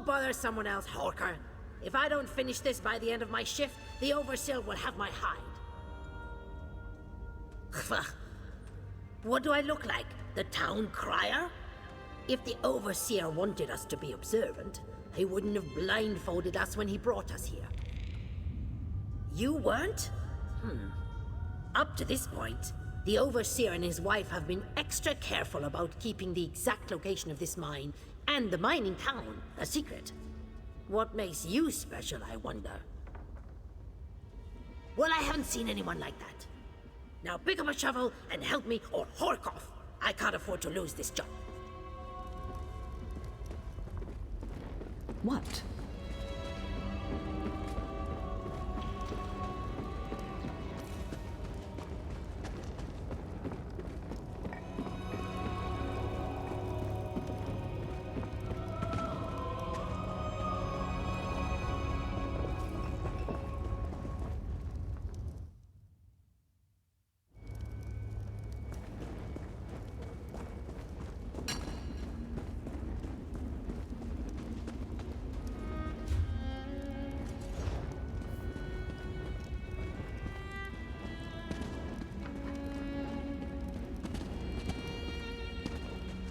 bother someone else, Horker. If I don't finish this by the end of my shift, the Overseer will have my hide. What do I look like? The town crier? If the Overseer wanted us to be observant, he wouldn't have blindfolded us when he brought us here. You weren't? Up to this point, the Overseer and his wife have been extra careful about keeping the exact location of this mine and the mining town a secret. What makes you special, I wonder? Well, I haven't seen anyone like that. Now pick up a shovel and help me or hork off. I can't afford to lose this job. What?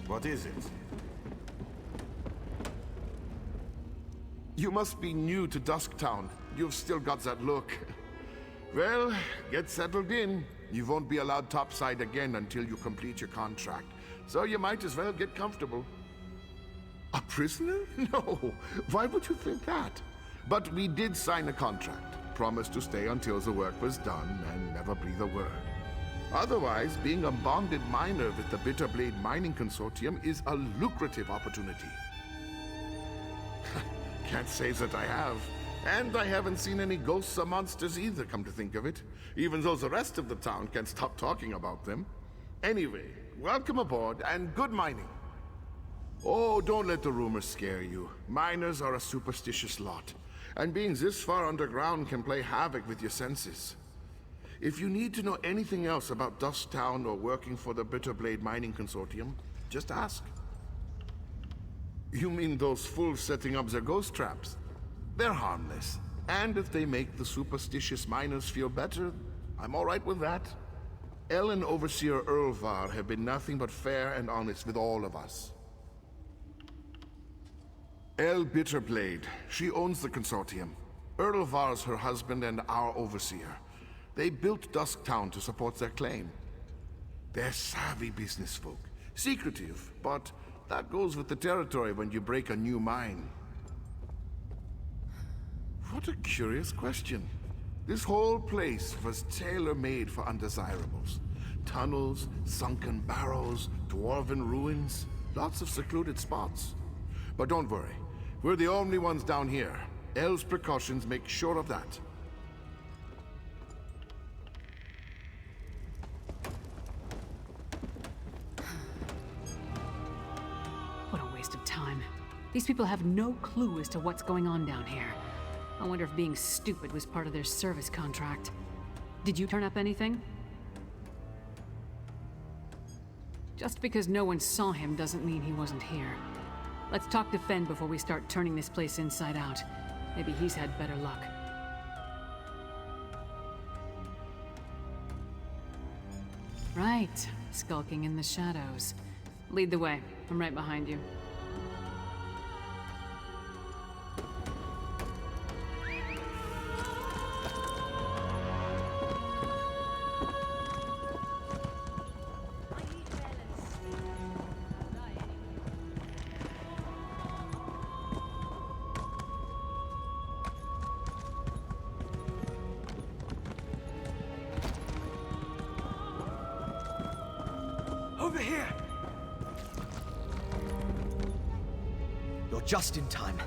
What is it? You must be new to Dusktown. You've still got that look. Well, get settled in. You won't be allowed topside again until you complete your contract. So you might as well get comfortable. A prisoner? No. Why would you think that? But we did sign a contract. Promised to stay until the work was done and never breathe a word. Otherwise, being a bonded miner with the Bitterblade Mining Consortium is a lucrative opportunity. Can't say that I have. And I haven't seen any ghosts or monsters either, come to think of it. Even though the rest of the town can't stop talking about them. Anyway, welcome aboard and good mining. Oh, don't let the rumors scare you. Miners are a superstitious lot. And being this far underground can play havoc with your senses. If you need to know anything else about Dusktown or working for the Bitterblade Mining Consortium, just ask. You mean those fools setting up their ghost traps? They're harmless. And if they make the superstitious miners feel better, I'm all right with that. El and Overseer Erlvar have been nothing but fair and honest with all of us. El Bitterblade, she owns the consortium. Erlvar's her husband and our Overseer. They built Dusktown to support their claim. They're savvy business folk. Secretive, but that goes with the territory when you break a new mine. What a curious question. This whole place was tailor-made for undesirables. Tunnels, sunken barrows, dwarven ruins, lots of secluded spots. But don't worry, we're the only ones down here. El's precautions make sure of that. What a waste of time. These people have no clue as to what's going on down here. I wonder if being stupid was part of their service contract. Did you turn up anything? Just because no one saw him doesn't mean he wasn't here. Let's talk to Fen before we start turning this place inside out. Maybe he's had better luck. Right, skulking in the shadows. Lead the way. I'm right behind you. Over here! You're just in time.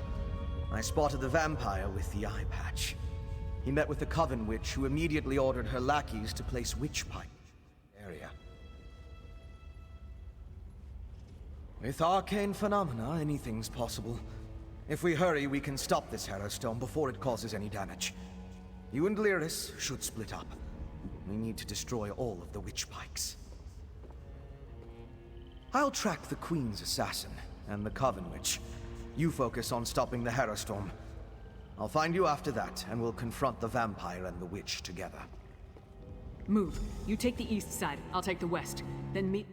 I spotted the vampire with the eye patch. He met with the Coven Witch, who immediately ordered her lackeys to place witch pipe in the area. With arcane phenomena, anything's possible. If we hurry, we can stop this Harrowstone before it causes any damage. You and Lyris should split up. We need to destroy all of the witch pikes. I'll track the Queen's assassin and the Coven Witch. You focus on stopping the Harrowstorm. I'll find you after that, and we'll confront the vampire and the witch together. Move. You take the east side, I'll take the west. Then meet...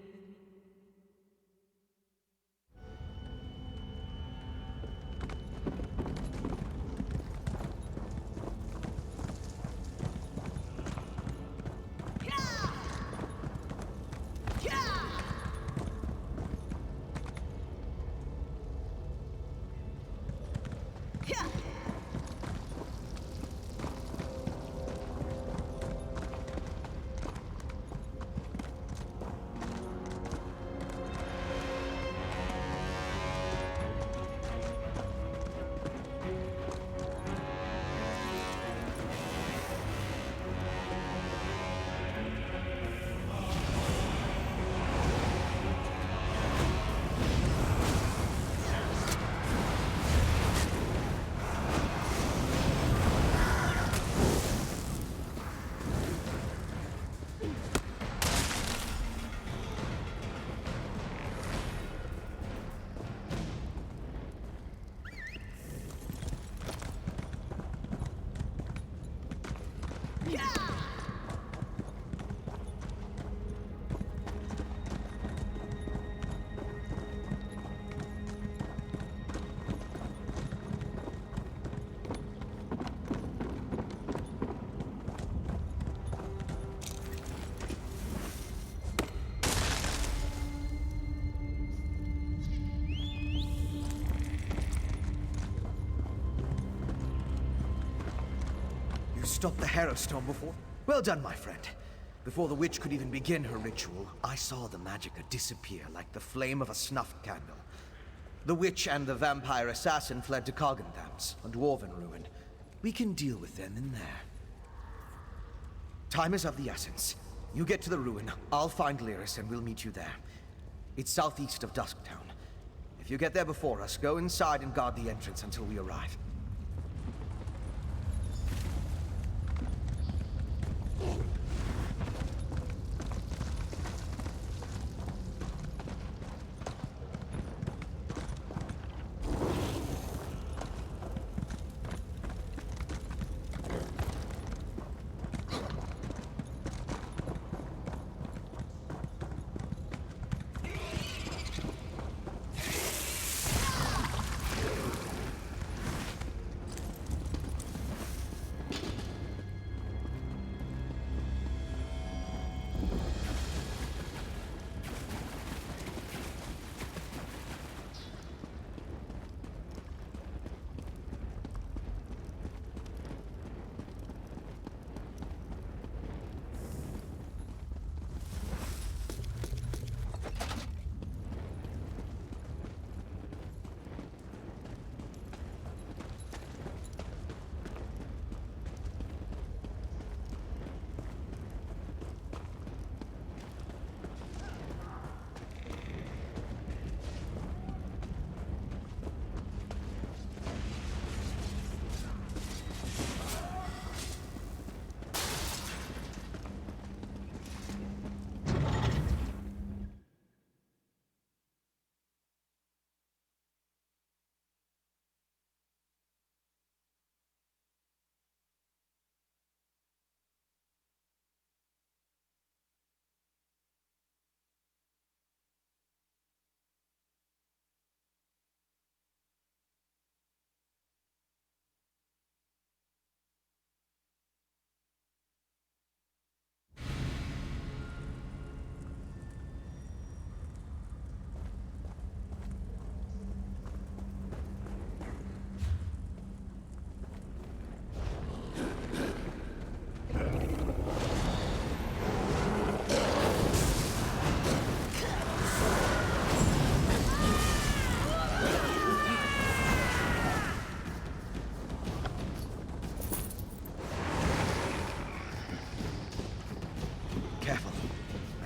Stopped the Harrowstorm before? Well done, my friend. Before the witch could even begin her ritual, I saw the magicka disappear like the flame of a snuffed candle. The witch and the vampire assassin fled to Coggindams, a dwarven ruin. We can deal with them in there. Time is of the essence. You get to the ruin, I'll find Lyris and we'll meet you there. It's southeast of Dusktown. If you get there before us, go inside and guard the entrance until we arrive.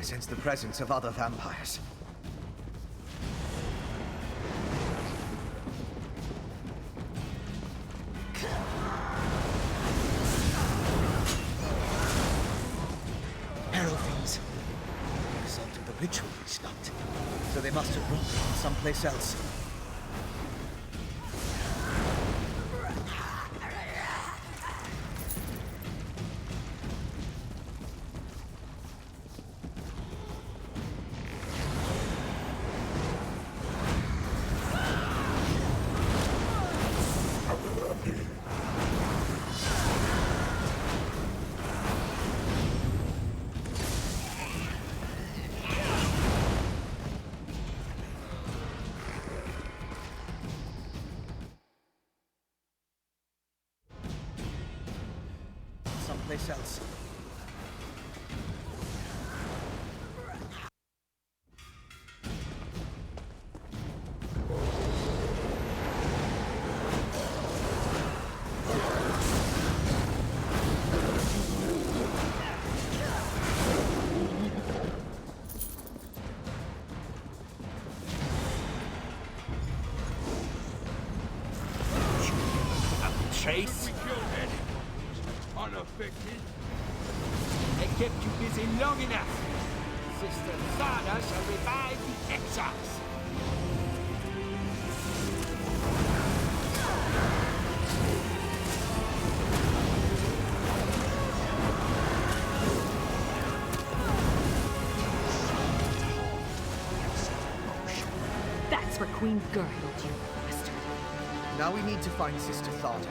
I sense the presence of other vampires. Arrow fiends. The result of the ritual we stopped. So they must have brought them from someplace else. someplace else. Chase? We killed Eddie. Unaffected. They kept you busy long enough. Sister Thada shall revive the exiles. That's for Queen Gerhild, you bastard. Now we need to find Sister Thada.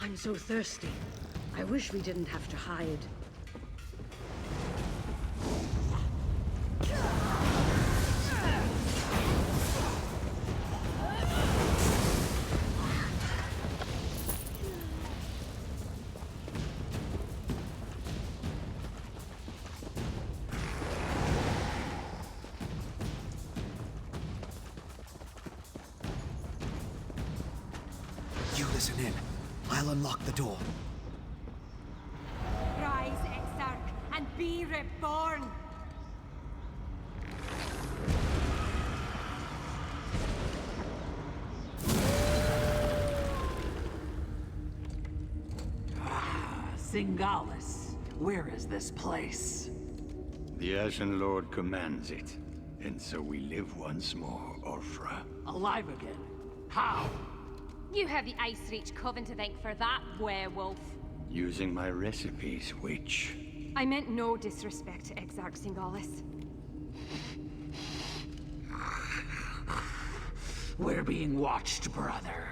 I'm so thirsty. I wish we didn't have to hide. You listen in. I'll unlock the door. Rise, Exarch, and be reborn! Singalis, where is this place? The Ashen Lord commands it, and so we live once more, Orfra. Alive again? How? You have the Ice Reach Coven to thank for that, werewolf. Using my recipes, witch. I meant no disrespect to Exarch Singalis. We're being watched, brother.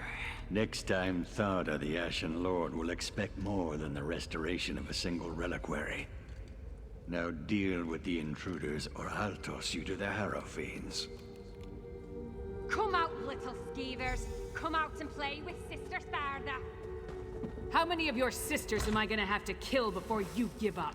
Next time, Thada the Ashen Lord will expect more than the restoration of a single reliquary. Now deal with the intruders, or I'll toss you to the Harrow Fiends. Come out, little skeevers. Come out and play with Sister Tharda. How many of your sisters am I gonna have to kill before you give up?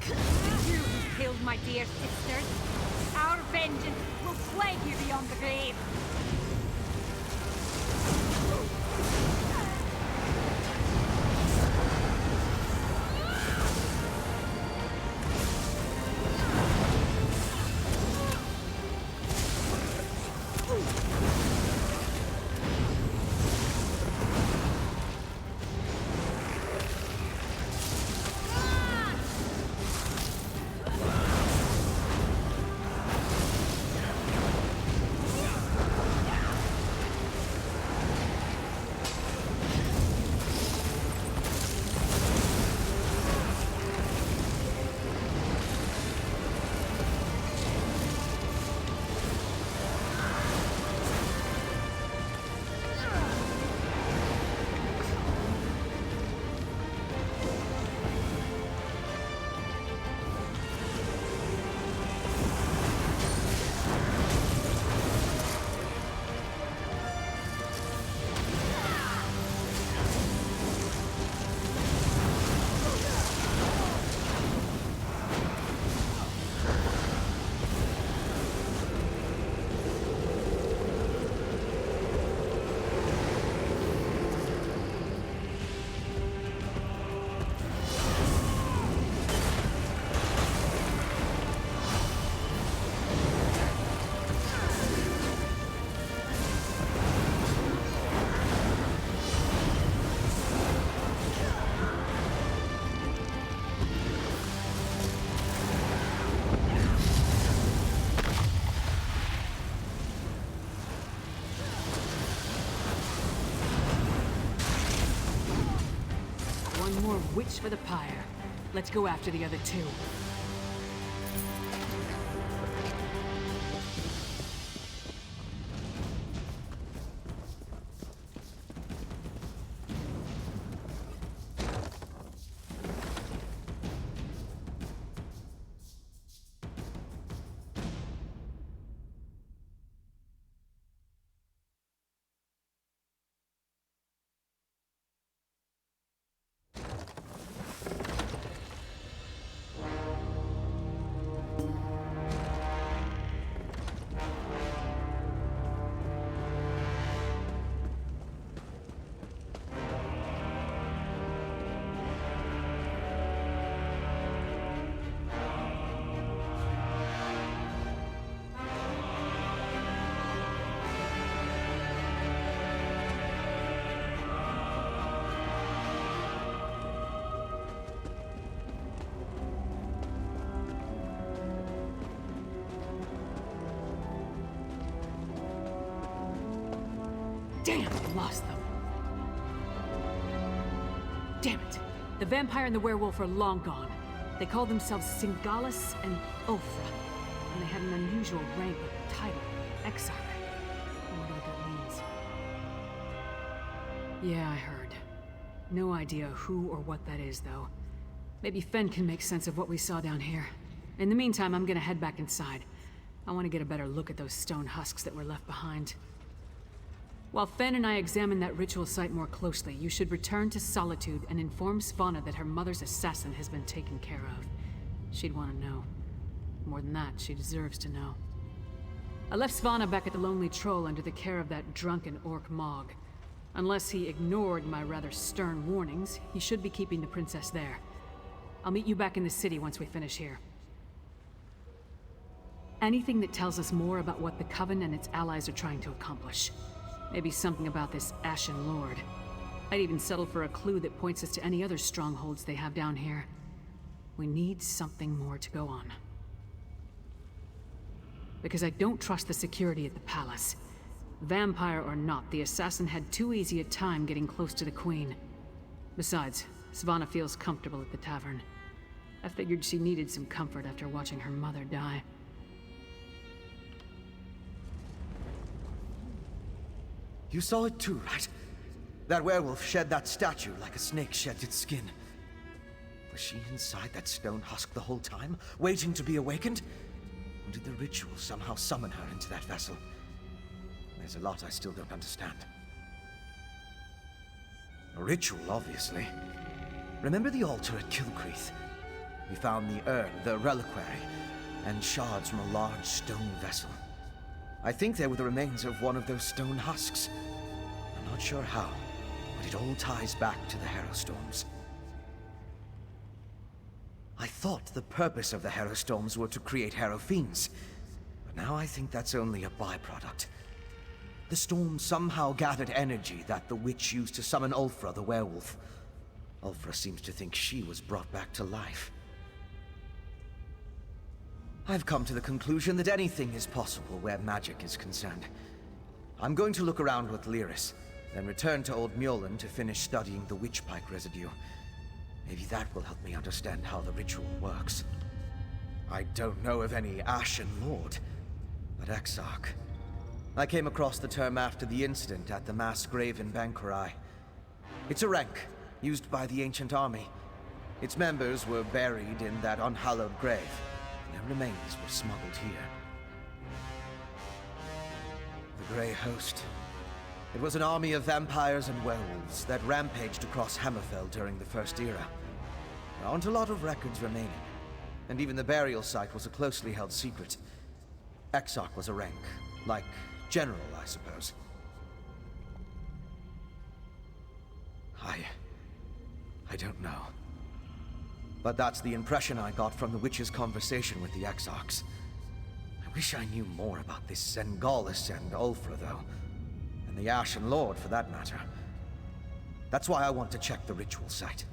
You who killed my dear sisters. Our vengeance will plague you beyond the grave. One more witch for the pyre. Let's go after the other two. Damn, I lost them. Damn it. The vampire and the werewolf are long gone. They call themselves Singalis and Ulfra, and they had an unusual rank or title, Exarch. I wonder what that means. Yeah, I heard. No idea who or what that is, though. Maybe Fen can make sense of what we saw down here. In the meantime, I'm gonna head back inside. I want to get a better look at those stone husks that were left behind. While Fen and I examine that ritual site more closely, you should return to Solitude and inform Svanna that her mother's assassin has been taken care of. She'd want to know. More than that, she deserves to know. I left Svanna back at the Lonely Troll under the care of that drunken orc Mog. Unless he ignored my rather stern warnings, he should be keeping the princess there. I'll meet you back in the city once we finish here. Anything that tells us more about what the Coven and its allies are trying to accomplish. Maybe something about this Ashen Lord. I'd even settle for a clue that points us to any other strongholds they have down here. We need something more to go on. Because I don't trust the security at the palace. Vampire or not, the assassin had too easy a time getting close to the Queen. Besides, Svanna feels comfortable at the tavern. I figured she needed some comfort after watching her mother die. You saw it too, right? That werewolf shed that statue like a snake sheds its skin. Was she inside that stone husk the whole time, waiting to be awakened? Or did the ritual somehow summon her into that vessel? There's a lot I still don't understand. A ritual, obviously. Remember the altar at Kilcreath? We found the urn, the reliquary, and shards from a large stone vessel. I think they were the remains of one of those stone husks. I'm not sure how, but it all ties back to the Harrowstorms. I thought the purpose of the Harrowstorms were to create Harrow Fiends, but now I think that's only a byproduct. The storm somehow gathered energy that the witch used to summon Ulfra the werewolf. Ulfra seems to think she was brought back to life. I've come to the conclusion that anything is possible where magic is concerned. I'm going to look around with Lyris, then return to Old Mjolnir to finish studying the witchpike residue. Maybe that will help me understand how the ritual works. I don't know of any Ashen Lord, but Exarch. I came across the term after the incident at the mass grave in Bankurai. It's a rank, used by the ancient army. Its members were buried in that unhallowed grave. Their remains were smuggled here. The Grey Host. It was an army of vampires and werewolves that rampaged across Hammerfell during the First Era. There aren't a lot of records remaining, and even the burial site was a closely held secret. Exarch was a rank, like General, I suppose. I don't know. But that's the impression I got from the witch's conversation with the Exarchs. I wish I knew more about this Singalis and Ulfra, though. And the Ashen Lord, for that matter. That's why I want to check the ritual site.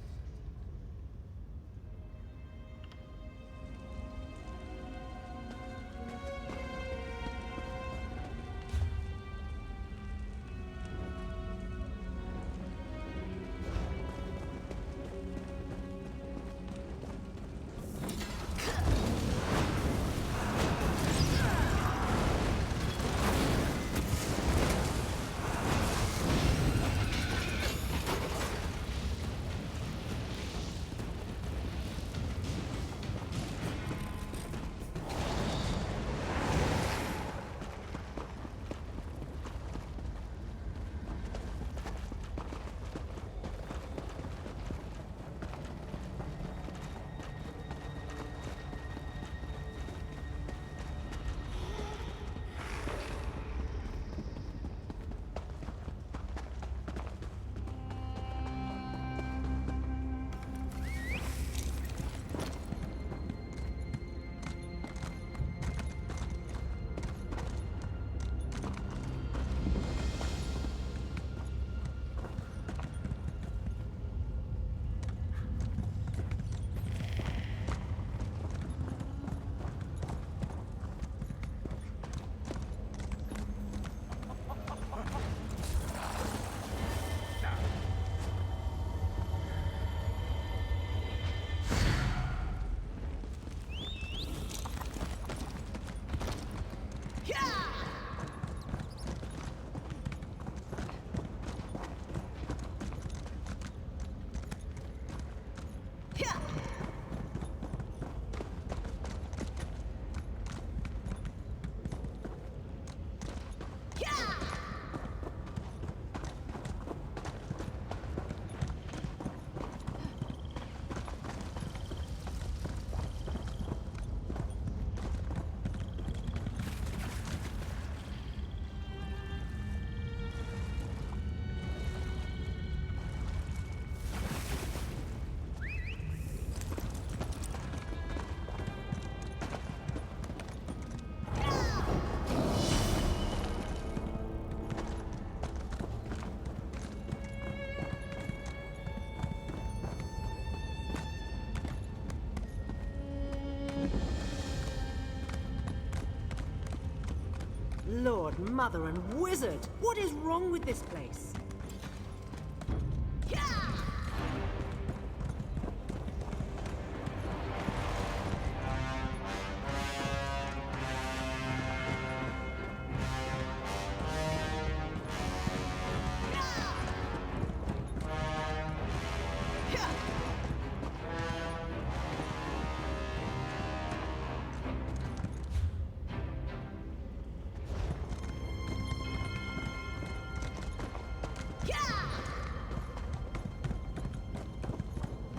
Lord, Mother, and Wizard! What is wrong with this place?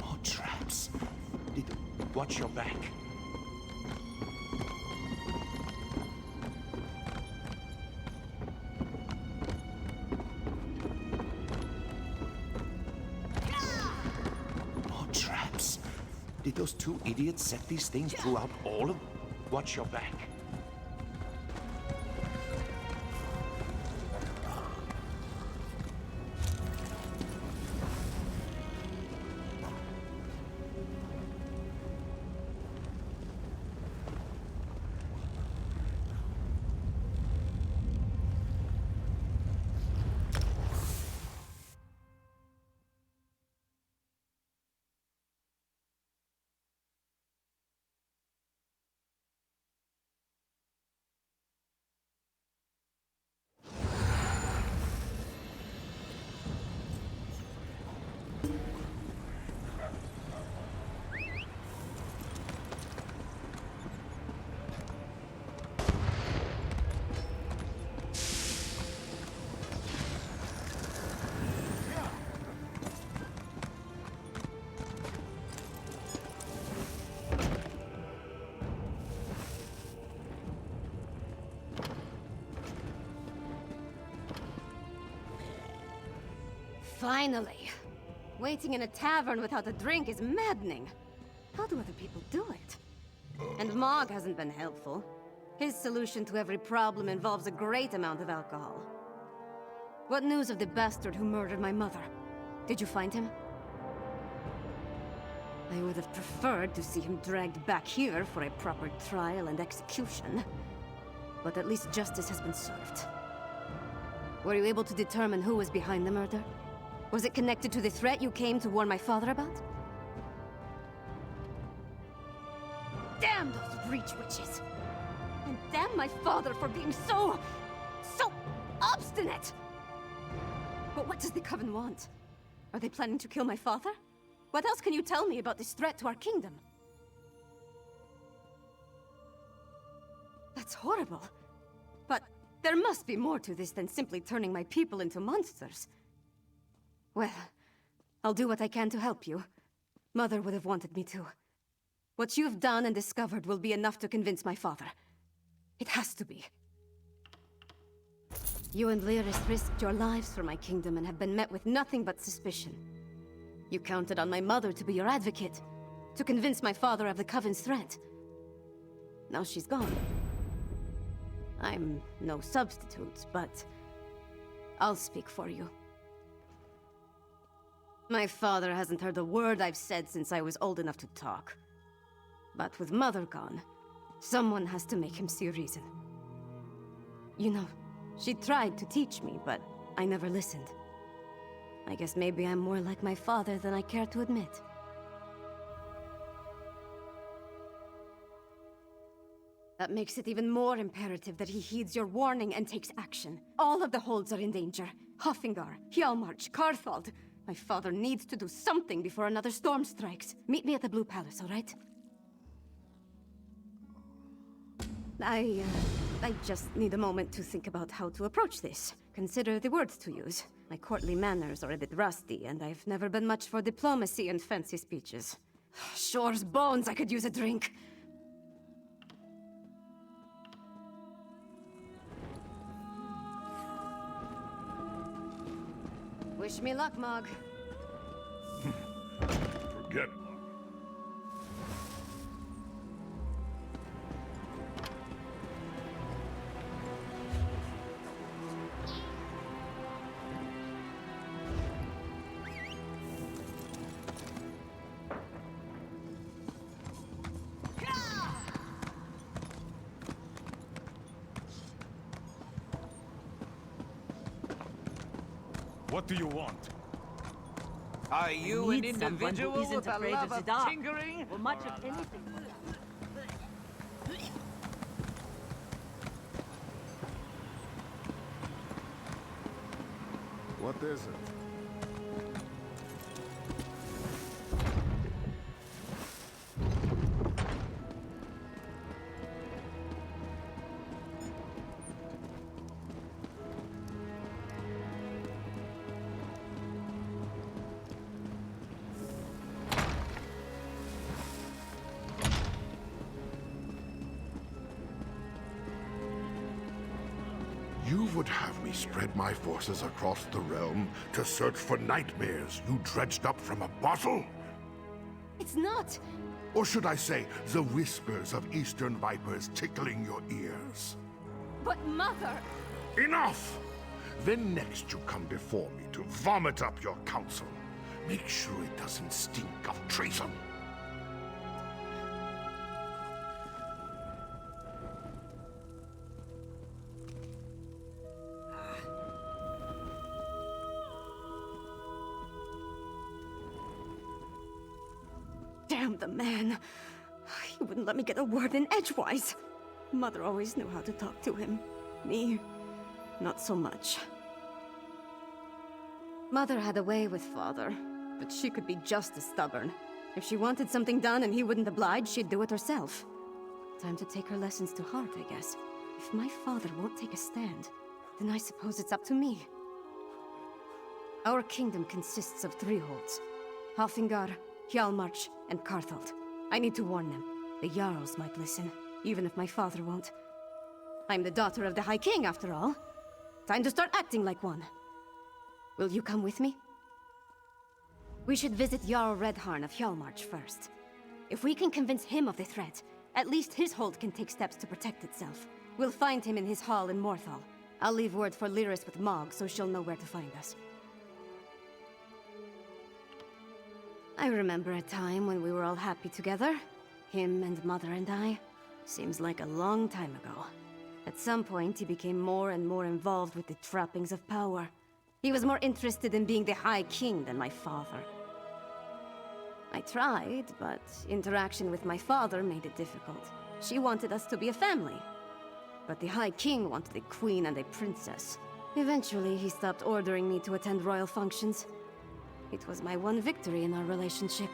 More traps. Watch your back. More traps. Did those two idiots set these things throughout all of... Watch your back. Finally! Waiting in a tavern without a drink is maddening. How do other people do it? And Mog hasn't been helpful. His solution to every problem involves a great amount of alcohol. What news of the bastard who murdered my mother? Did you find him? I would have preferred to see him dragged back here for a proper trial and execution. But at least justice has been served. Were you able to determine who was behind the murder? Was it connected to the threat you came to warn my father about? Damn those Breach witches! And damn my father for being so obstinate! But what does the Coven want? Are they planning to kill my father? What else can you tell me about this threat to our kingdom? That's horrible. But there must be more to this than simply turning my people into monsters. Well, I'll do what I can to help you. Mother would have wanted me to. What you've done and discovered will be enough to convince my father. It has to be. You and Lyris risked your lives for my kingdom and have been met with nothing but suspicion. You counted on my mother to be your advocate, to convince my father of the Coven's threat. Now she's gone. I'm no substitute, but I'll speak for you. My father hasn't heard a word I've said since I was old enough to talk. But with Mother gone, someone has to make him see reason. You know, she tried to teach me, but I never listened. I guess maybe I'm more like my father than I care to admit. That makes it even more imperative that he heeds your warning and takes action. All of the holds are in danger. Hoffingar, Hjalmarch, Karthald. My father needs to do something before another storm strikes. Meet me at the Blue Palace, all right? I just need a moment to think about how to approach this. Consider the words to use. My courtly manners are a bit rusty, and I've never been much for diplomacy and fancy speeches. Shore's bones, I could use a drink. Wish me luck, Mog. Forget it. What do you want? Are you an Need someone who individual isn't with a afraid love of of the dark, tinkering? or much of anything. What is it? You would have me spread my forces across the realm to search for nightmares you dredged up from a bottle? It's not. Or should I say, the whispers of eastern vipers tickling your ears? But Mother! Enough! Then next you come before me to vomit up your counsel. Make sure it doesn't stink of treason. Damn the man. He wouldn't let me get a word in edgewise. Mother always knew how to talk to him. Me, not so much. Mother had a way with Father, but she could be just as stubborn. If she wanted something done and he wouldn't oblige, she'd do it herself. Time to take her lessons to heart, I guess. If my father won't take a stand, then I suppose it's up to me. Our kingdom consists of 3 holds. Halfingar, Hjalmarch, and Karthald. I need to warn them. The Jarls might listen, even if my father won't. I'm the daughter of the High King, after all. Time to start acting like one. Will you come with me? We should visit Jarl Redharn of Hjalmarch first. If we can convince him of the threat, at least his hold can take steps to protect itself. We'll find him in his hall in Morthal. I'll leave word for Lyris with Mog, so she'll know where to find us. I remember a time when we were all happy together. Him and Mother and I. Seems like a long time ago. At some point, he became more and more involved with the trappings of power. He was more interested in being the High King than my father. I tried, but interaction with my father made it difficult. She wanted us to be a family. But the High King wanted a queen and a princess. Eventually, he stopped ordering me to attend royal functions. It was my one victory in our relationship.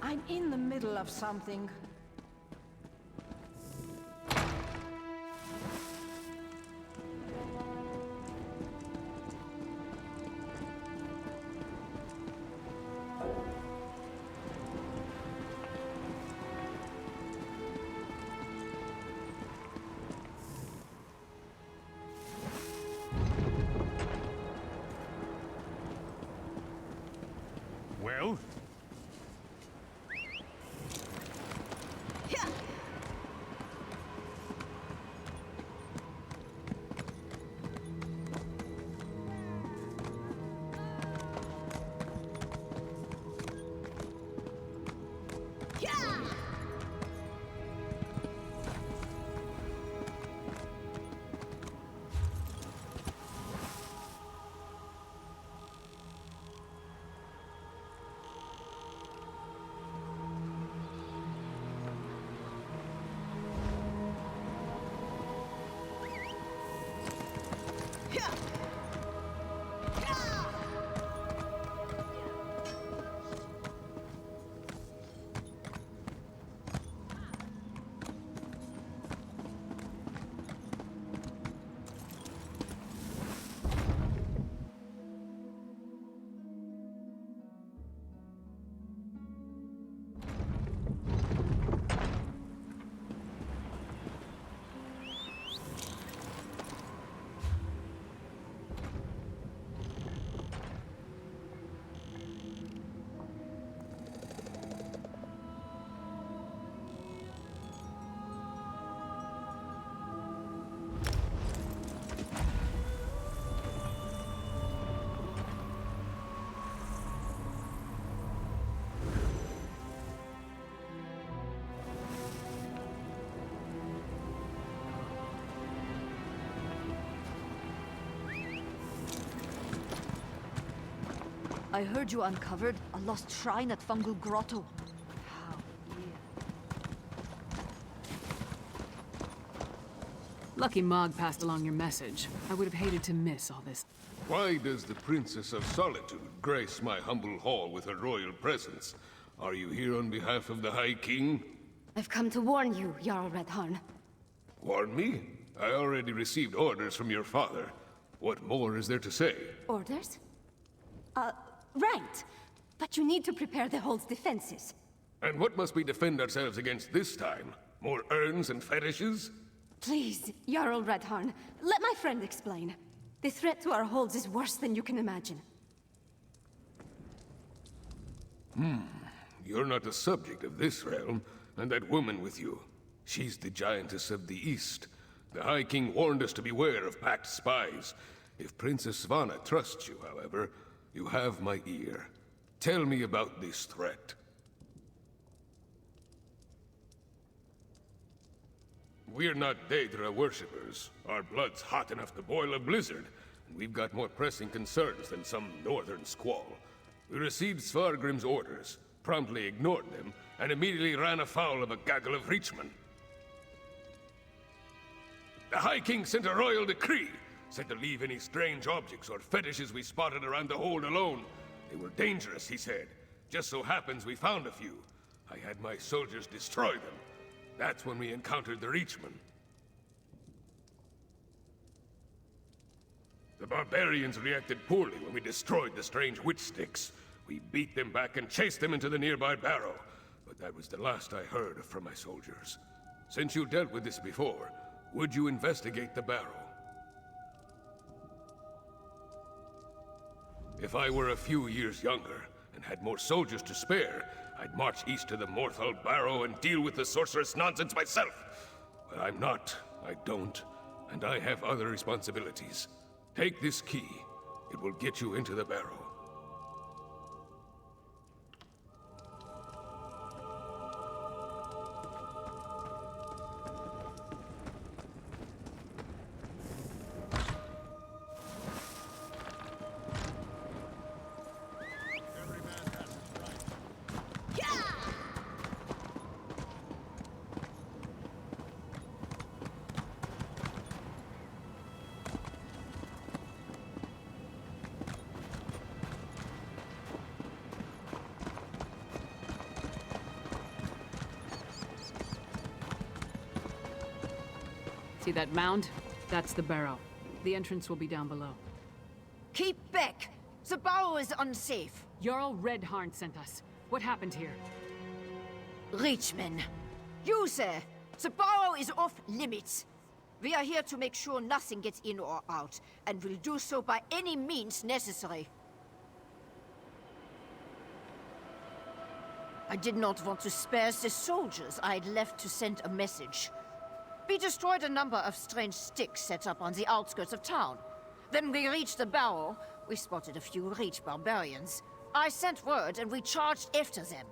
I'm in the middle of something. Well? I heard you uncovered a lost shrine at Fungal Grotto. How weird. Lucky Mog passed along your message. I would have hated to miss all this. Why does the Princess of Solitude grace my humble hall with her royal presence? Are you here on behalf of the High King? I've come to warn you, Jarl Redharn. Warn me? I already received orders from your father. What more is there to say? Orders? Right. But you need to prepare the hold's defenses. And what must we defend ourselves against this time? More urns and fetishes? Please, Jarl Redharn, let my friend explain. The threat to our holds is worse than you can imagine. You're not a subject of this realm, and that woman with you. She's the giantess of the East. The High King warned us to beware of packed spies. If Princess Svanna trusts you, however, you have my ear. Tell me about this threat. We're not Daedra worshippers. Our blood's hot enough to boil a blizzard, and we've got more pressing concerns than some northern squall. We received Svargrim's orders, promptly ignored them, and immediately ran afoul of a gaggle of Reachmen. The High King sent a royal decree, said to leave any strange objects or fetishes we spotted around the hold alone. They were dangerous, he said. Just so happens we found a few. I had my soldiers destroy them. That's when we encountered the Reachmen. The barbarians reacted poorly when we destroyed the strange witch sticks. We beat them back and chased them into the nearby barrow. But that was the last I heard from my soldiers. Since you dealt with this before, would you investigate the barrow? If I were a few years younger, and had more soldiers to spare, I'd march east to the Morthal Barrow and deal with the sorceress nonsense myself. But I'm not, I don't, and I have other responsibilities. Take this key. It will get you into the barrow. See that mound? That's the barrow. The entrance will be down below. Keep back! The barrow is unsafe. Jarl Redharn sent us. What happened here? Reachmen. You, sir! The barrow is off limits. We are here to make sure nothing gets in or out, and will do so by any means necessary. I did not want to spare the soldiers I'd left to send a message. We destroyed a number of strange sticks set up on the outskirts of town. When we reached the barrow, we spotted a few Reach barbarians. I sent word and we charged after them.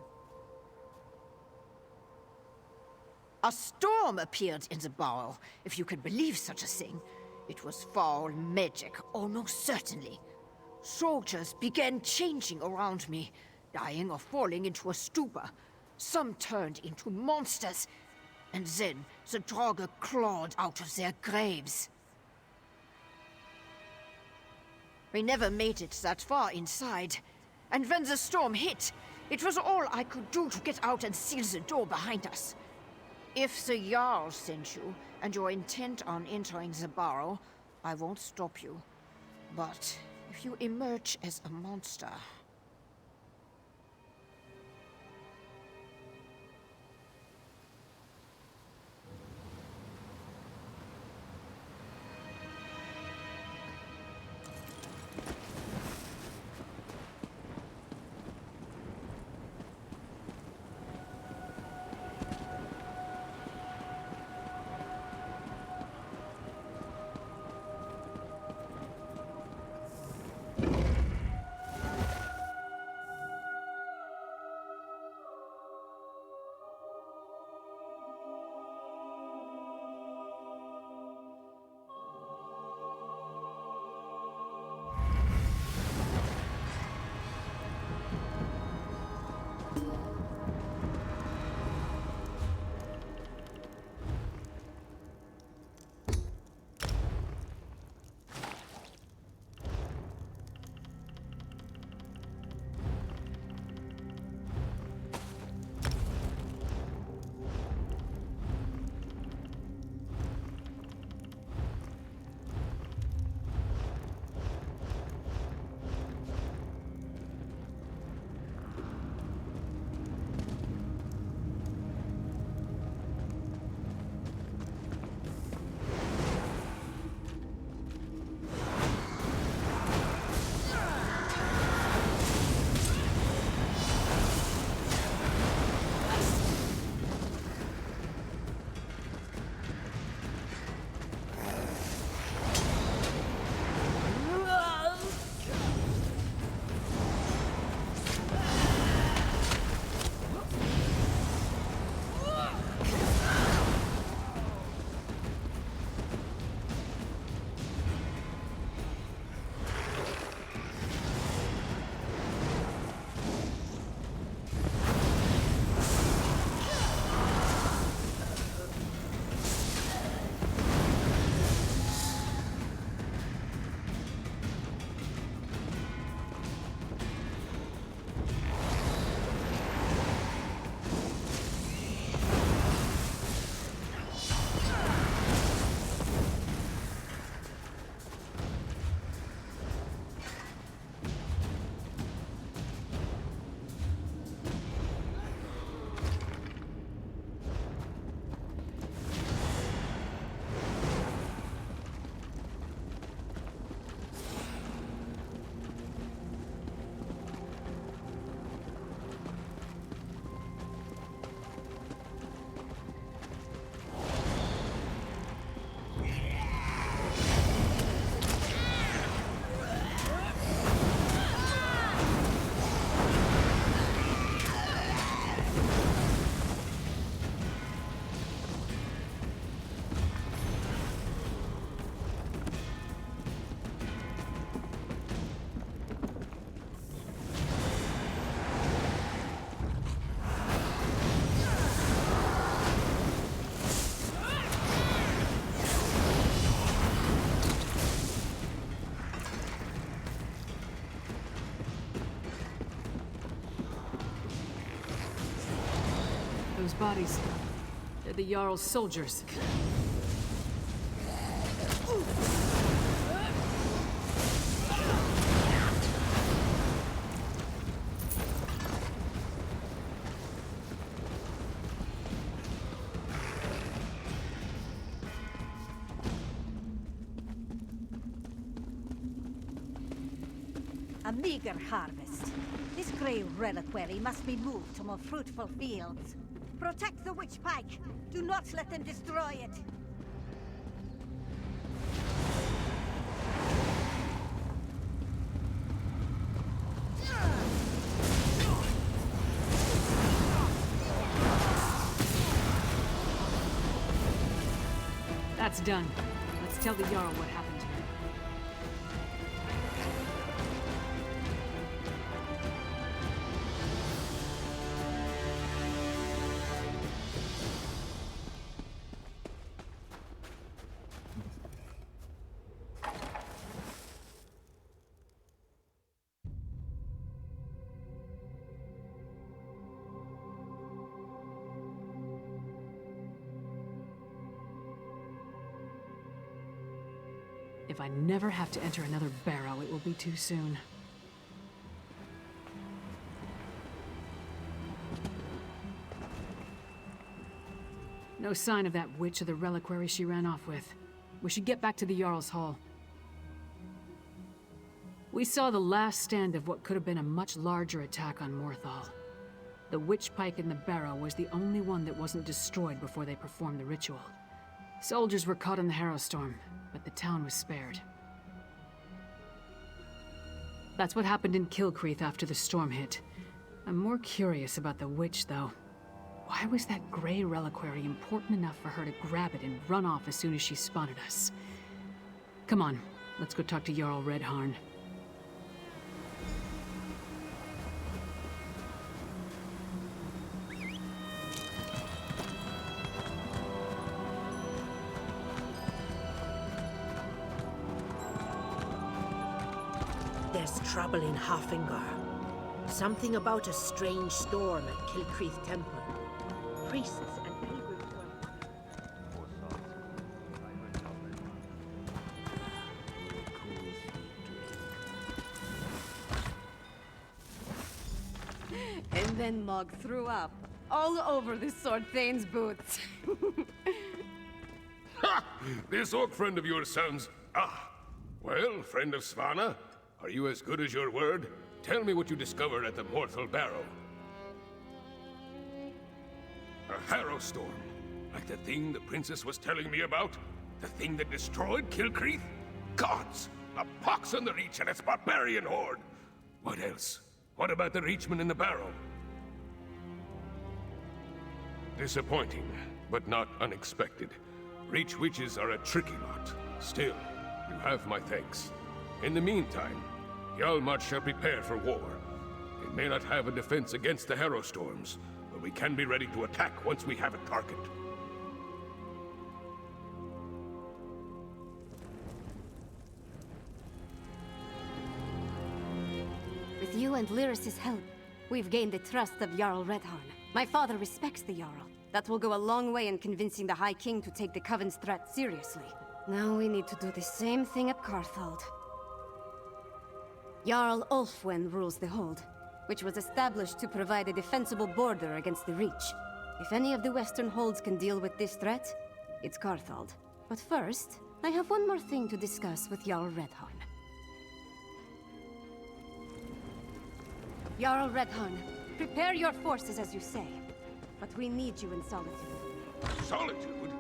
A storm appeared in the barrow, if you can believe such a thing. It was foul magic, almost certainly. Soldiers began changing around me, dying or falling into a stupor. Some turned into monsters. And then the Draugr clawed out of their graves. We never made it that far inside. And when the storm hit, it was all I could do to get out and seal the door behind us. If the Jarl sent you, and you're intent on entering the barrow, I won't stop you. But if you emerge as a monster... those bodies. They're the Jarl's soldiers. A meager harvest. This grey reliquary must be moved to more fruitful fields. Protect the witch pike. Do not let them destroy it. That's done. Let's tell the Jarl what happened here. If I never have to enter another barrow, it will be too soon. No sign of that witch or the reliquary she ran off with. We should get back to the Jarl's Hall. We saw the last stand of what could have been a much larger attack on Morthal. The witch pike in the barrow was the only one that wasn't destroyed before they performed the ritual. Soldiers were caught in the Harrowstorm, but the town was spared. That's what happened in Kilcreath after the storm hit. I'm more curious about the witch, though. Why was that grey reliquary important enough for her to grab it and run off as soon as she spotted us? Come on, let's go talk to Jarl Redharn. There's trouble in Hafengar. Something about a strange storm at Kilcreath Temple. Priests and pilgrims were... And then Mog threw up all over the Sword Thane's boots. Ha! This orc friend of yours sounds... Ah! Well, friend of Svanna, are you as good as your word? Tell me what you discovered at the Morthal Barrow. A Harrowstorm? Like the thing the princess was telling me about? The thing that destroyed Kilcreath? Gods! A pox on the Reach and its barbarian horde! What else? What about the Reachmen in the barrow? Disappointing, but not unexpected. Reach witches are a tricky lot. Still, you have my thanks. In the meantime, Hjalmar shall prepare for war. It may not have a defense against the Harrowstorms, but we can be ready to attack once we have a target. With you and Lyris's help, we've gained the trust of Jarl Redharn. My father respects the Jarl. That will go a long way in convincing the High King to take the Coven's threat seriously. Now we need to do the same thing at Carthald. Jarl Ulfwen rules the Hold, which was established to provide a defensible border against the Reach. If any of the Western Holds can deal with this threat, it's Carthald. But first, I have one more thing to discuss with Jarl Redharn. Jarl Redharn, prepare your forces as you say. But we need you in Solitude. Solitude?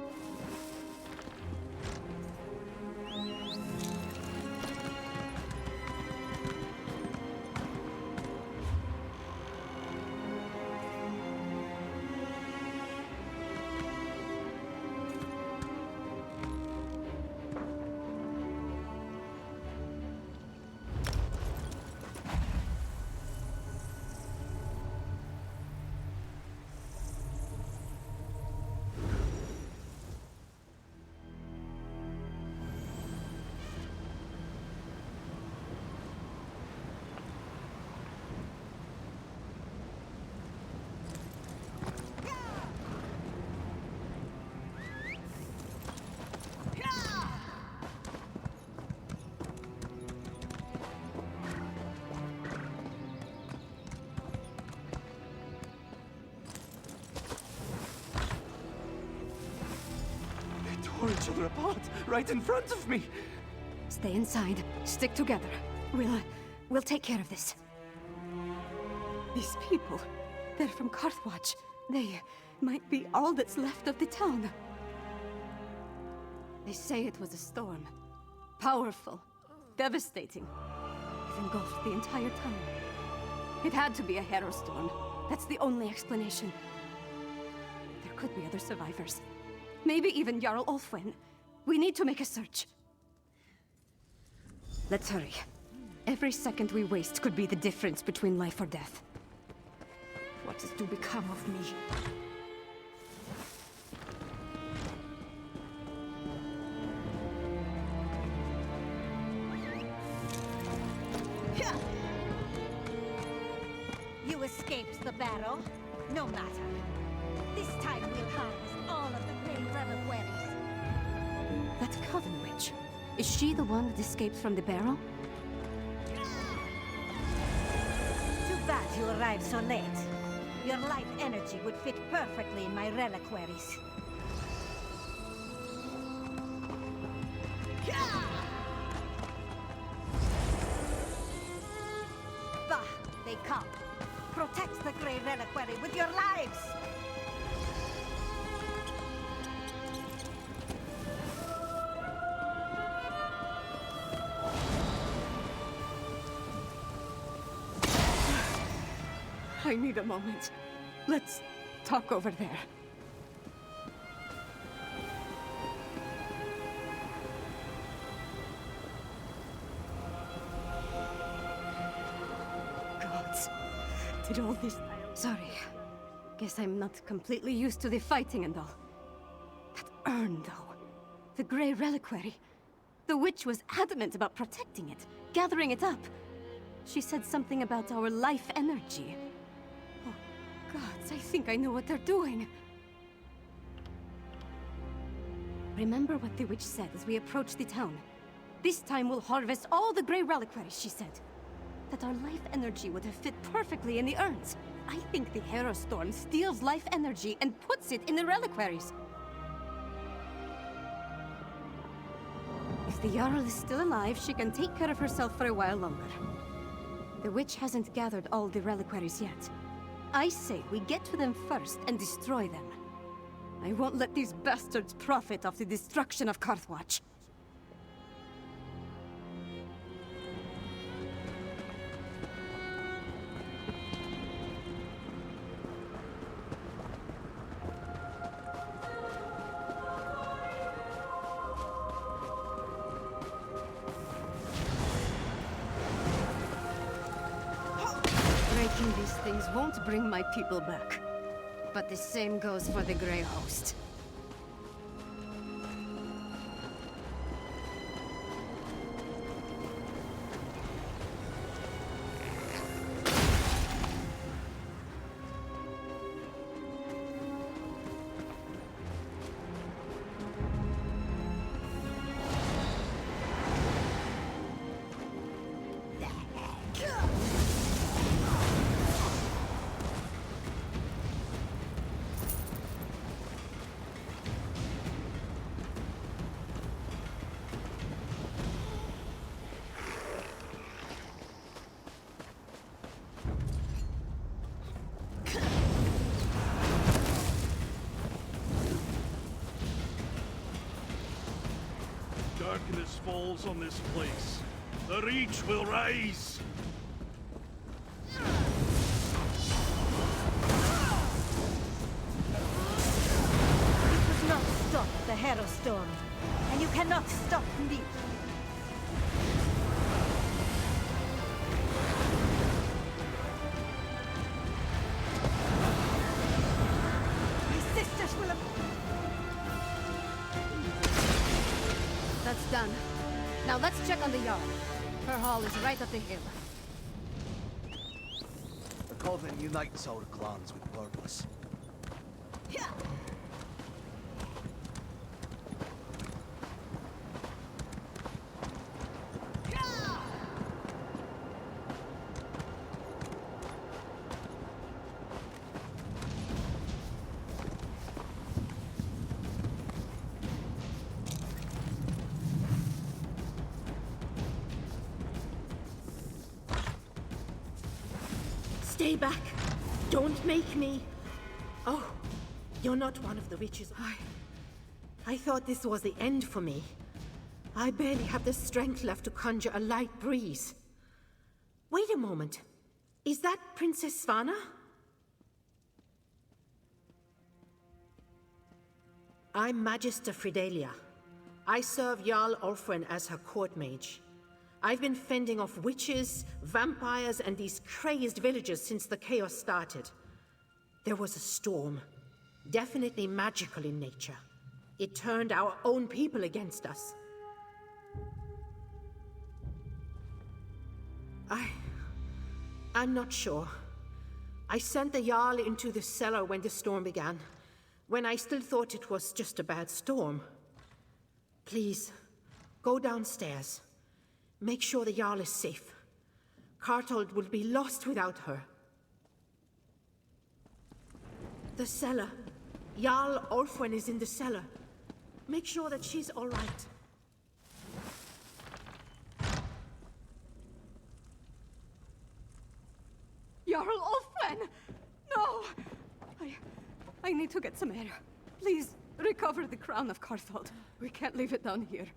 tore each other apart, right in front of me. Stay inside. Stick together. We'll take care of this. These people, they're from Carthwatch. They might be all that's left of the town. They say it was a storm. Powerful. Devastating. It engulfed the entire town. It had to be a Harrow storm. That's the only explanation. There could be other survivors. Maybe even Jarl Ulfwin. We need to make a search. Let's hurry. Every second we waste could be the difference between life or death. What is to become of me? You escaped the battle. No matter. This time we'll harvest all of the Grey reliquaries. That Coven Witch. Is she the one that escaped from the barrel? Too bad you arrived so late. Your life energy would fit perfectly in my reliquaries. Bah, they come. Protect the Grey reliquary with your lives! I need a moment. Let's talk over there. Gods, did all this... Sorry. Guess I'm not completely used to the fighting and all. That urn, though. The Grey reliquary. The witch was adamant about protecting it, gathering it up. She said something about our life energy. Gods, I think I know what they're doing. Remember what the witch said as we approached the town. This time we'll harvest all the Grey reliquaries, she said. That our life energy would have fit perfectly in the urns. I think the Harrow Storm steals life energy and puts it in the reliquaries. If the Jarl is still alive, she can take care of herself for a while longer. The witch hasn't gathered all the reliquaries yet. I say we get to them first and destroy them. I won't let these bastards profit off the destruction of Carthwatch. Breaking these things won't bring my people back. But the same goes for the Grey Host. Darkness falls on this place. The Reach will rise! You could not stop the Harrow Storm, and you cannot stop me. My sisters will have... That's done. Now let's check on the Jarl. Her hall is right up the hill. The Coven unites our clans with purpose. Stay back. Don't make me... Oh, you're not one of the witches. I thought this was the end for me. I barely have the strength left to conjure a light breeze. Wait a moment. Is that Princess Svanna? I'm Magister Fidelia. I serve Jarl Ulfren as her court mage. I've been fending off witches, vampires, and these crazed villagers since the chaos started. There was a storm, definitely magical in nature. It turned our own people against us. I'm not sure. I sent the Jarl into the cellar when the storm began, when I still thought it was just a bad storm. Please, go downstairs. Make sure the Jarl is safe. Cartold will be lost without her. The cellar. Jarl Ulfwen is in the cellar. Make sure that she's all right. Jarl Ulfwen! No! I need to get some air. Please, recover the crown of Carthold. We can't leave it down here.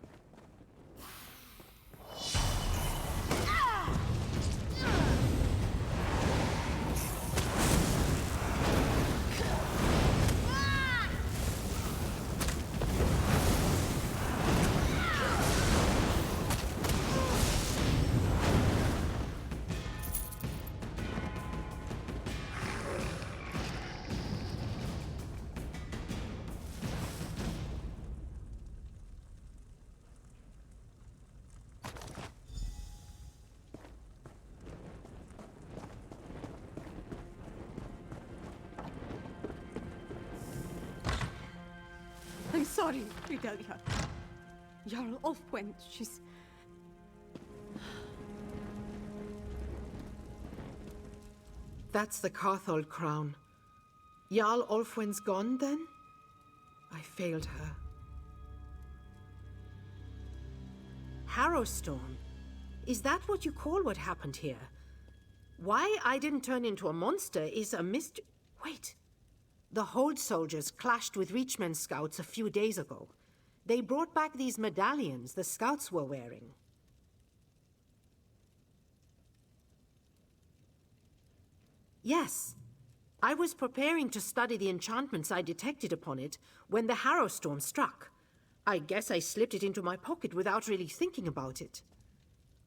I'm sorry, Fidelia. Jarl Ulfwen, she's... That's the Carthold crown. Jarl Ulfwen's gone, then? I failed her. Harrowstorm? Is that what you call what happened here? Why I didn't turn into a monster is a mystery... Wait. The Hold soldiers clashed with Reachman scouts a few days ago. They brought back these medallions the scouts were wearing. Yes. I was preparing to study the enchantments I detected upon it when the Harrowstorm struck. I guess I slipped it into my pocket without really thinking about it.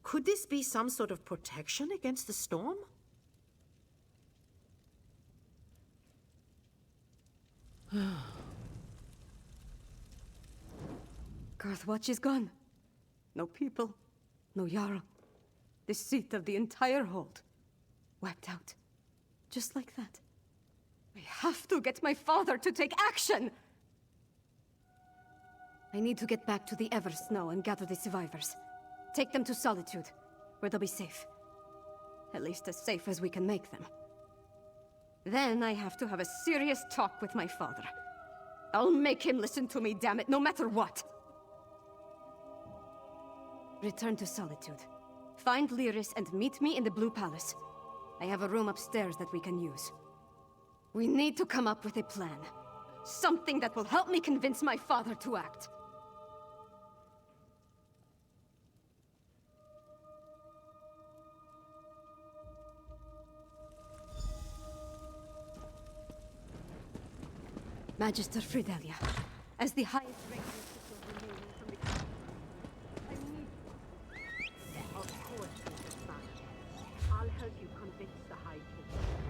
Could this be some sort of protection against the storm? Garthwatch is gone. No people, no Jarl. The seat of the entire hold. Wiped out. Just like that. I have to get my father to take action! I need to get back to the Eversnow and gather the survivors. Take them to Solitude, where they'll be safe. At least as safe as we can make them. Then I have to have a serious talk with my father. I'll make him listen to me, damn it, no matter what! Return to Solitude. Find Lyris and meet me in the Blue Palace. I have a room upstairs that we can use. We need to come up with a plan. Something that will help me convince my father to act. Magister Fidelia, as the highest rank remaining from the... I need... Of course, Mrs. Svanna. I'll help you convince the High King.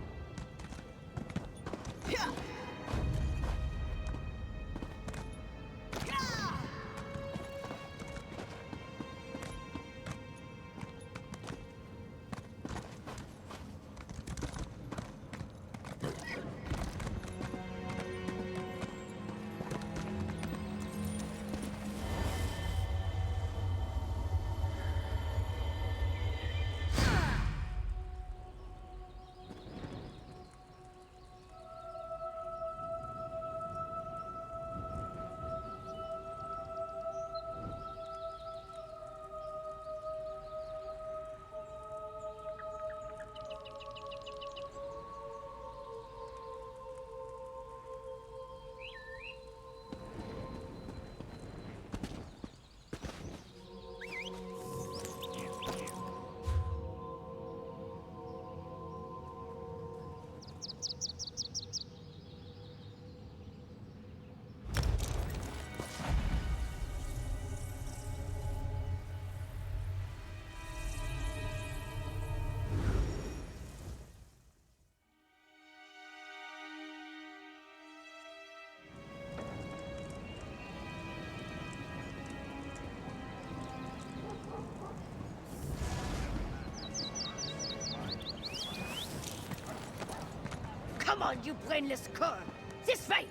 Come on, you brainless cur! This way!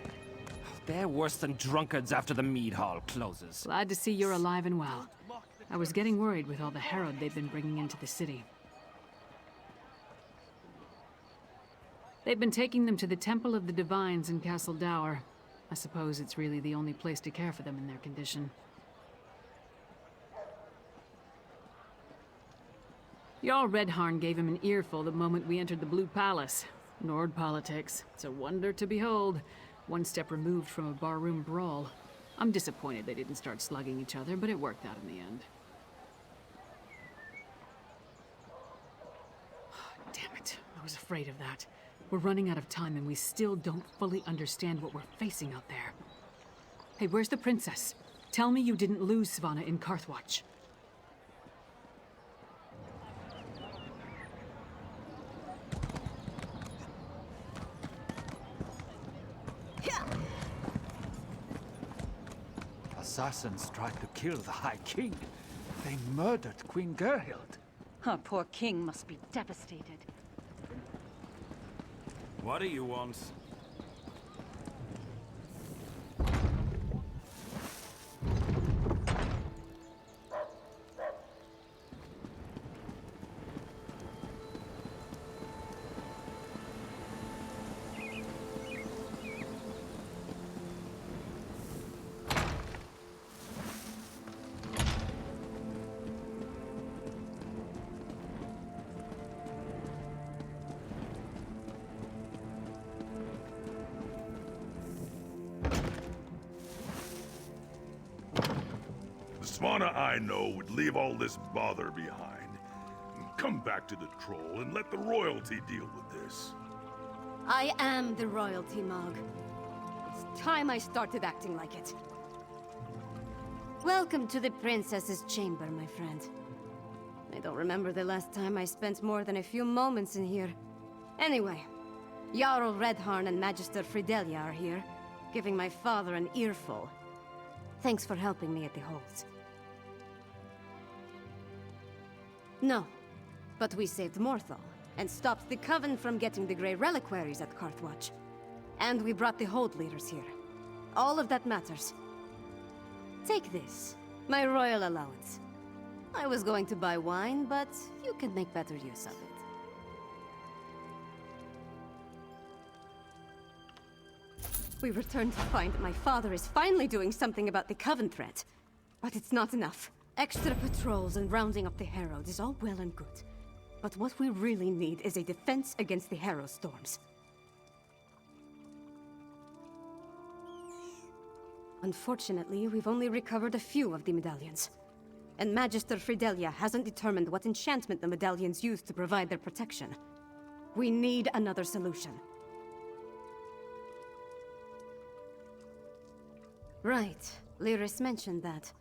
They're worse than drunkards after the mead hall closes. Glad to see you're alive and well. I was getting worried with all the herald they've been bringing into the city. They've been taking them to the Temple of the Divines in Castle Dower. I suppose it's really the only place to care for them in their condition. Jarl Redharn gave him an earful the moment we entered the Blue Palace. Nord politics. It's a wonder to behold. One step removed from a barroom brawl. I'm disappointed they didn't start slugging each other, but it worked out in the end. Damn it. I was afraid of that. We're running out of time and we still don't fully understand what we're facing out there. Hey, where's the princess? Tell me you didn't lose Svanna in Karthwatch. Assassins tried to kill the High King. They murdered Queen Gerhild. Our poor king must be devastated. What do you want? Svanna I know would leave all this bother behind. Come back to the troll and let the royalty deal with this. I am the royalty, Mog. It's time I started acting like it. Welcome to the princess's chamber, my friend. I don't remember the last time I spent more than a few moments in here. Anyway, Jarl Redharn and Magister Fridelia are here, giving my father an earful. Thanks for helping me at the holds. No, but we saved Morthal, and stopped the Coven from getting the Grey Reliquaries at Karthwatch. And we brought the Hold leaders here. All of that matters. Take this, my royal allowance. I was going to buy wine, but you can make better use of it. We return to find that my father is finally doing something about the Coven threat. But it's not enough. Extra patrols and rounding up the Herald is all well and good. But what we really need is a defense against the Harrow storms. Unfortunately, we've only recovered a few of the medallions. And Magister Fridelia hasn't determined what enchantment the medallions use to provide their protection. We need another solution. Right, Lyris mentioned that.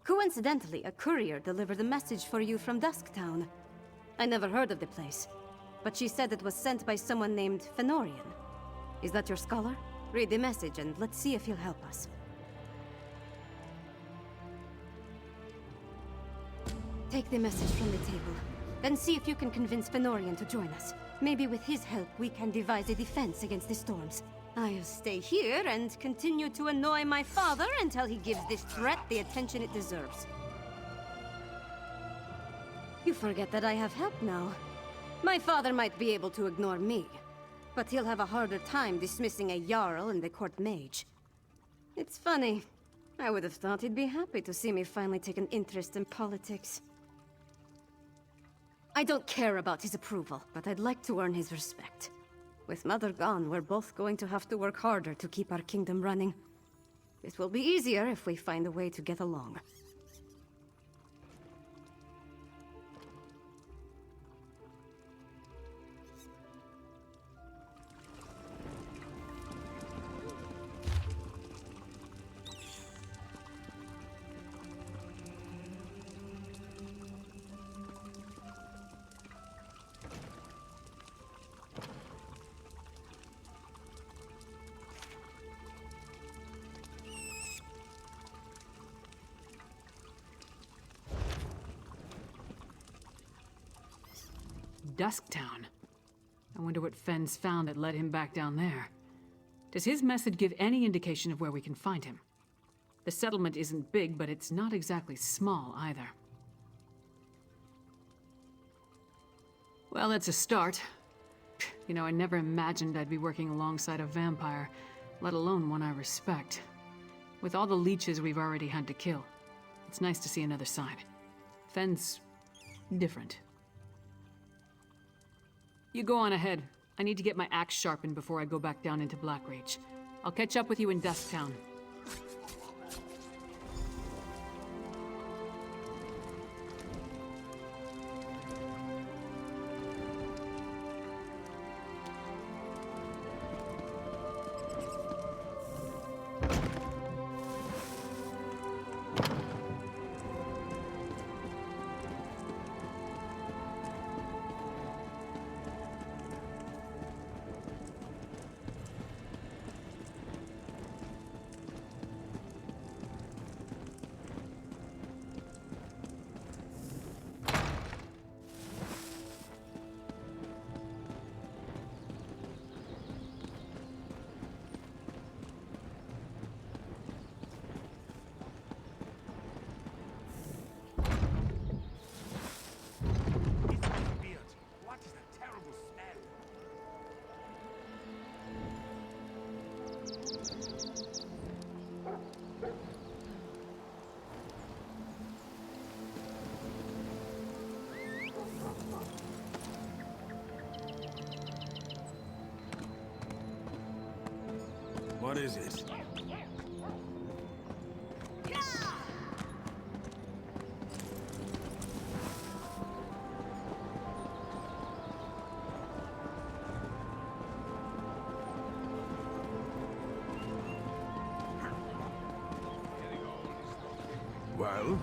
Coincidentally, a courier delivered a message for you from Dusktown. I never heard of the place, but she said it was sent by someone named Fenorian. Is that your scholar? Read the message and let's see if he'll help us. Take the message from the table, then see if you can convince Fenorian to join us. Maybe with his help we can devise a defense against the storms. I'll stay here and continue to annoy my father until he gives this threat the attention it deserves. You forget that I have help now. My father might be able to ignore me, but he'll have a harder time dismissing a Jarl and the court mage. It's funny. I would have thought he'd be happy to see me finally take an interest in politics. I don't care about his approval, but I'd like to earn his respect. With Mother gone, we're both going to have to work harder to keep our kingdom running. It will be easier if we find a way to get along. Dusktown. I wonder what Fenn's found that led him back down there. Does his message give any indication of where we can find him? The settlement isn't big, but it's not exactly small either. Well, that's a start. You know, I never imagined I'd be working alongside a vampire, let alone one I respect. With all the leeches we've already had to kill, it's nice to see another side. Fenn's different. You go on ahead. I need to get my axe sharpened before I go back down into Blackreach. I'll catch up with you in Dusktown. What is it? Well?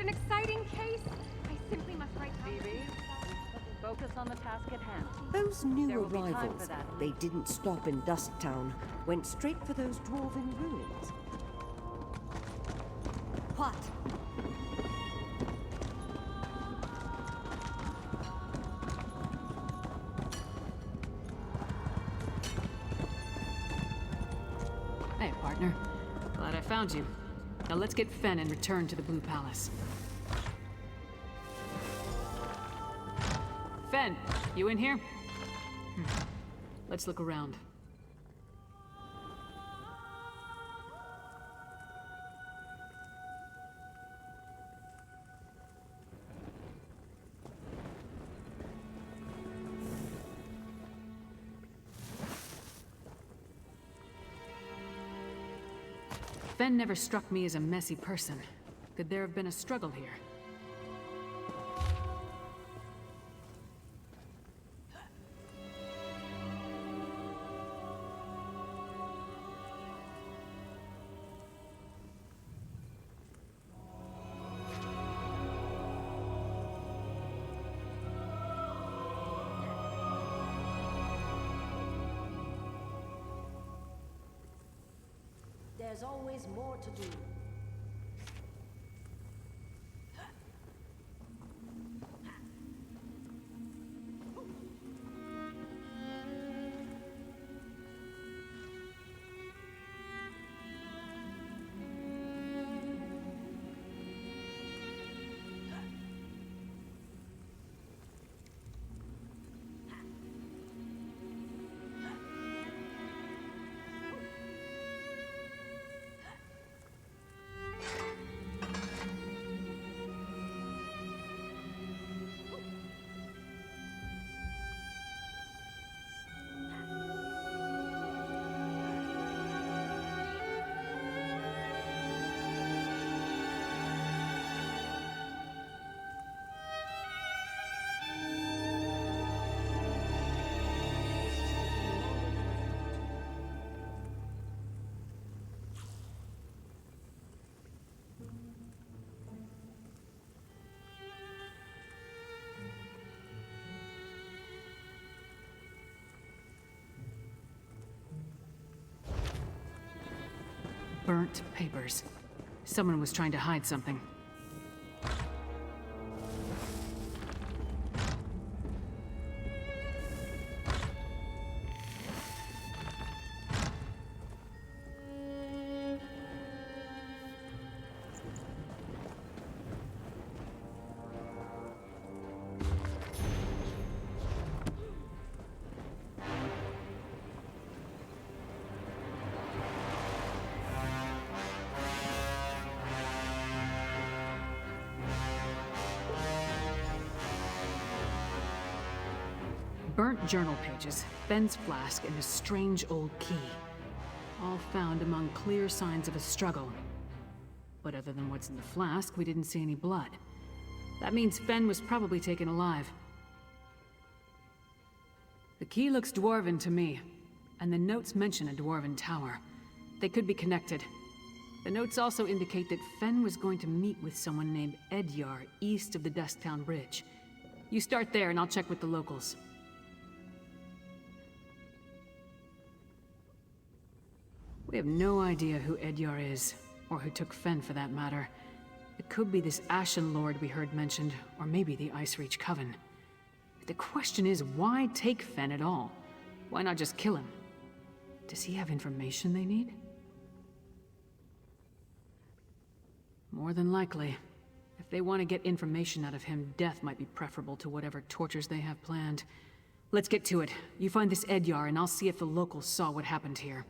an exciting case. I simply must write Phoebe, focus on the task at hand. Those There new will be time for arrivals, that. they didn't stop in Dusktown, went straight for those dwarven ruins. What? Hey, partner. Glad I found you. Now let's get Fen and return to the Blue Palace. Fen, you in here? Let's look around. Fen never struck me as a messy person. Could there have been a struggle here? There's always more to do. Burnt papers. Someone was trying to hide something. Burnt journal pages, Ben's flask, and a strange old key. All found among clear signs of a struggle. But other than what's in the flask, we didn't see any blood. That means Fen was probably taken alive. The key looks dwarven to me, and the notes mention a dwarven tower. They could be connected. The notes also indicate that Fen was going to meet with someone named Edyar east of the Dusktown Bridge. You start there and I'll check with the locals. We have no idea who Edyar is, or who took Fen for that matter. It could be this Ashen Lord we heard mentioned, or maybe the Icereach Coven. The question is, why take Fen at all? Why not just kill him? Does he have information they need? More than likely. If they want to get information out of him, death might be preferable to whatever tortures they have planned. Let's get to it. You find this Edyar, and I'll see if the locals saw what happened here.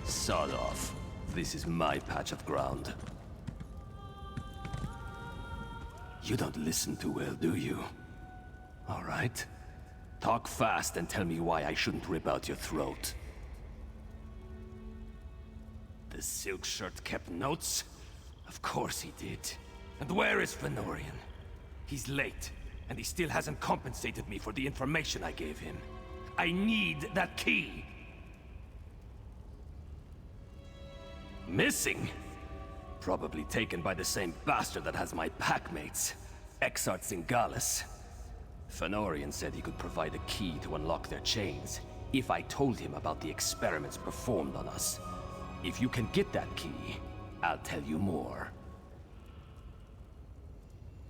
Sod off. This is my patch of ground. You don't listen too well, do you? All right. Talk fast and tell me why I shouldn't rip out your throat. The silk shirt kept notes? Of course he did. And where is Fenorian? He's late, and he still hasn't compensated me for the information I gave him. I need that key! Missing? Probably taken by the same bastard that has my packmates, Exart Zingalis. Fenorian said he could provide a key to unlock their chains, if I told him about the experiments performed on us. If you can get that key, I'll tell you more.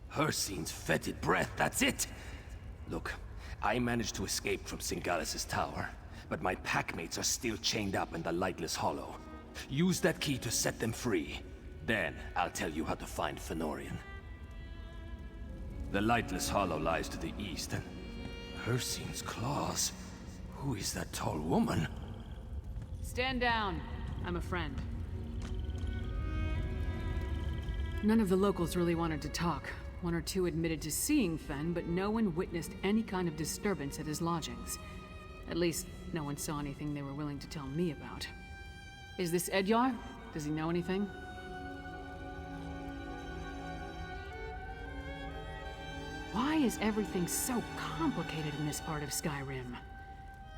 Hircine's fetid breath, that's it! Look, I managed to escape from Zingalis' tower, but my packmates are still chained up in the Lightless Hollow. Use that key to set them free. Then, I'll tell you how to find Fenorian. The Lightless Hollow lies to the east, and Hircine's claws. Who is that tall woman? Stand down. I'm a friend. None of the locals really wanted to talk. One or two admitted to seeing Fen, but no one witnessed any kind of disturbance at his lodgings. At least, no one saw anything they were willing to tell me about. Is this Edyar? Does he know anything? Why is everything so complicated in this part of Skyrim?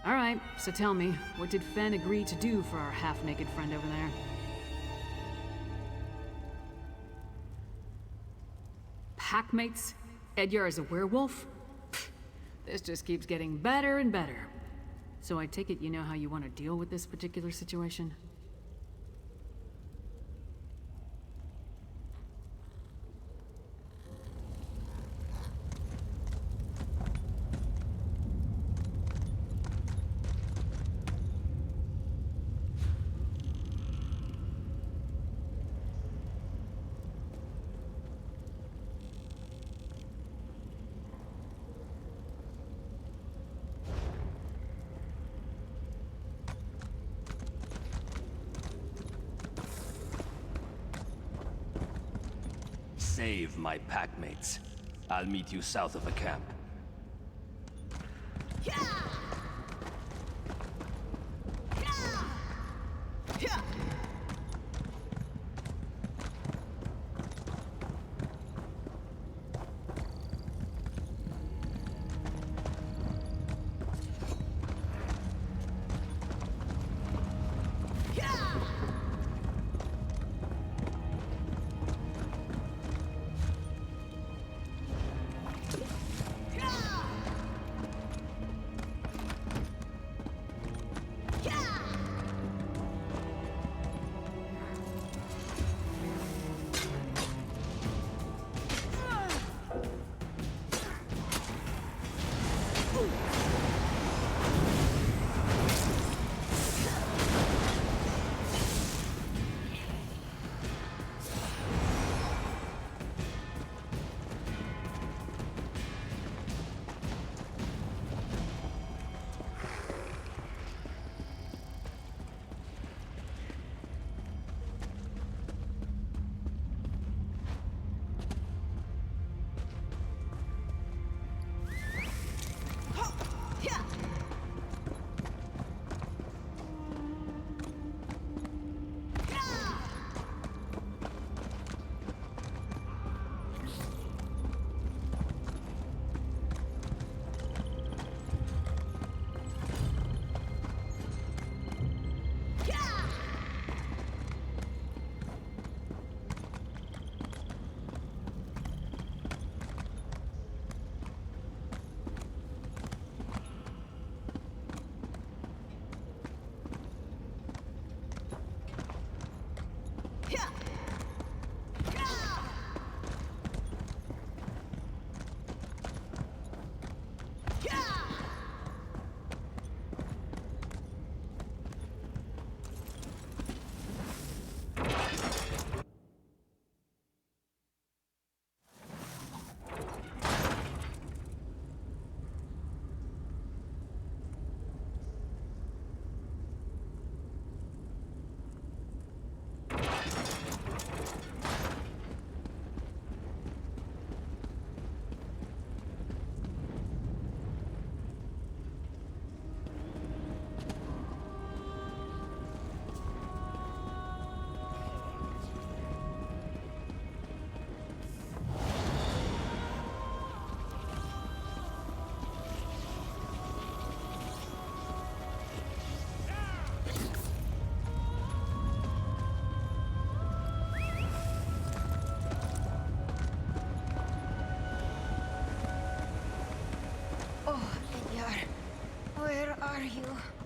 Alright, so tell me, what did Fen agree to do for our half-naked friend over there? Packmates? Edyar is a werewolf? Pfft, this just keeps getting better and better. So I take it you know how you want to deal with this particular situation? Save my packmates. I'll meet you south of the camp. Where are you?